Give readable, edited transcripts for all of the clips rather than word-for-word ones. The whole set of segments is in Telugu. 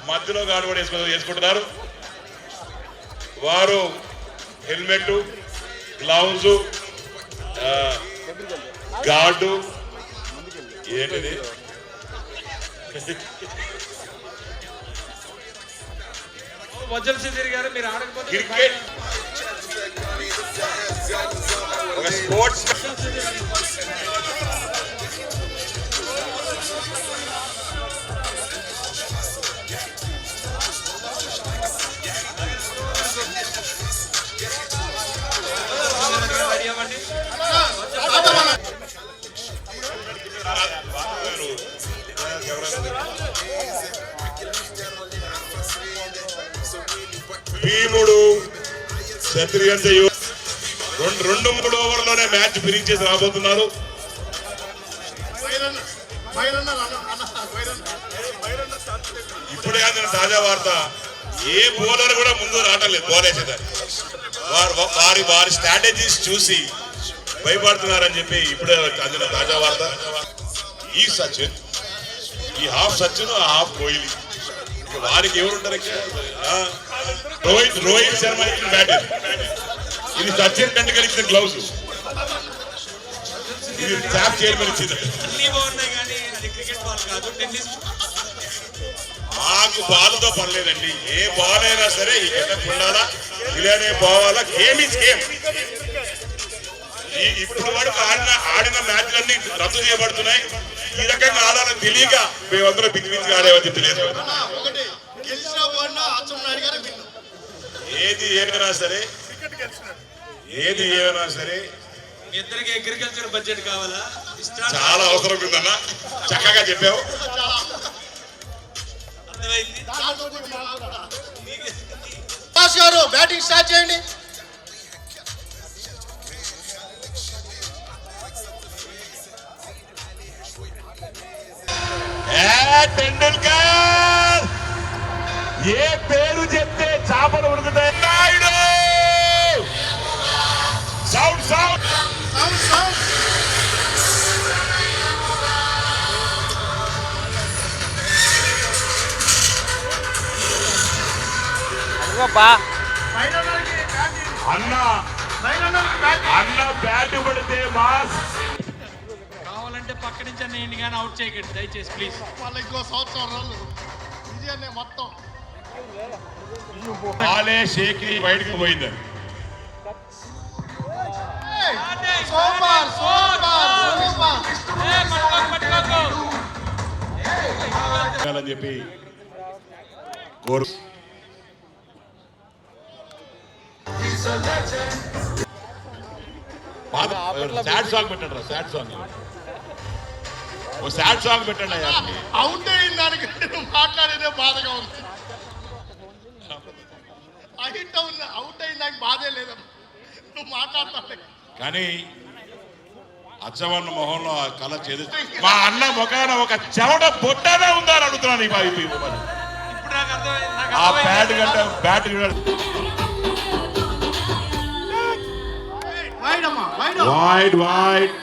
మధ్యలో గాడు కూడా వేసుకుంటున్నారు. వారు హెల్మెట్, గ్లౌజ్, గార్డు ఏంటిది క్రికెట్ ఒక స్పోర్ట్స్ భీముడు క్షత్రియంత రెండు మూడు ఓవర్లోనే మ్యాచ్ ఫినిష్ చేసి రాబోతున్నారు. ఇప్పుడే అందిన తాజా వార్త, ఏ బౌలర్ కూడా ముందు రావట్లేదు బౌల్ వేసేదాన్ని. వారి స్ట్రాటజీస్ చూసి భయపడుతున్నారని చెప్పి ఇప్పుడే అందిన తాజా వార్త. ఈ సచిన్, ఈ హాఫ్ సచిన్, హాఫ్ కోహ్లీ, వారికి ఎవరుంటారు? రోహిత్ శర్మ ఇచ్చిన బ్యాటర్, ఇది సచిన్ టెండూల్కర్ ఇచ్చిన గ్లౌజ్, ఇది ట్యాప్ చైర్మన్ ఇచ్చింది. మాకు బాల్తో పర్లేదండి, ఏ బాల్ అయినా సరే ఉండాలా, ఇలానే పోవాలా. Game is game. ఇప్పుడు వరకు ఆడిన మ్యాచ్లన్నీ రద్దు చేయబడుతున్నాయి. ఈ రకంగా ఆడాలని తెలియక మేమందరం పిచ్చి పిచ్చిగా ఆడేవని తెలియదు. ఏది ఏమైనా సరే ఇద్దరికి అగ్రికల్చర్ బడ్జెట్ కావాలా? చాలా అవసరం ఉందన్న, చక్కగా చెప్పావు. గారు బ్యాటింగ్ స్టార్ట్ చేయండి. టెండూల్కర్ ఏ పేరు చెప్తే చేపలు ఉడుకుతాయి. Naidu sound sound sound sound అన్న బ్యాట్ పడితే మాస్. కావాలంటే పక్క నుంచి అన్న కానీ అవుట్ చేయకండి దయచేసి ప్లీజ్. వాళ్ళ ఇంకో సంవత్సరం రోజులు ఇది మొత్తం బాలే షేకి బయటకు పోయింది అని చెప్పి కోరు. సాడ్ సాంగ్ పెట్టండి, sad song, oh sad song పెట్టండి. అవుట్ అయిన దానికంటే నువ్వు మాట్లాడేదే బాధగా ఉంది. అవుట్ అయిన దానికి బాధే లేదమ్మా, నువ్వు మాట్లాడతావు. కానీ అచ్చవన్న మొహంలో ఆ కళ చేదు. మా అన్న ముఖాన ఒక చెవట బొట్టనే ఉందని అడుగుతున్నాను. ఆ బ్యాట్ కంటే bat wide wide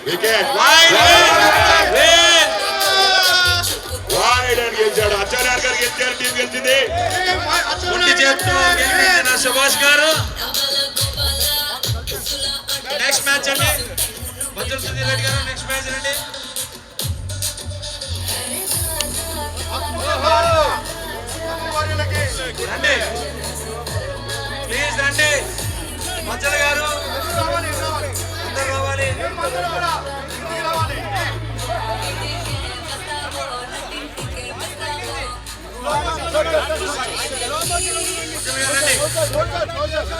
wicket wide అని గెలిచాడు. ఆచార్య గారు గెలిచారు, టీం గెలిచింది. సుభాష్ గారు నెక్స్ట్ మ్యాచ్ అండి. భద్ర సుధీర్ రెడ్డి గారు నెక్స్ట్ మ్యాచ్ రండి. రండి ప్లీజ్ రండి. భద్ర గారు రావాలి.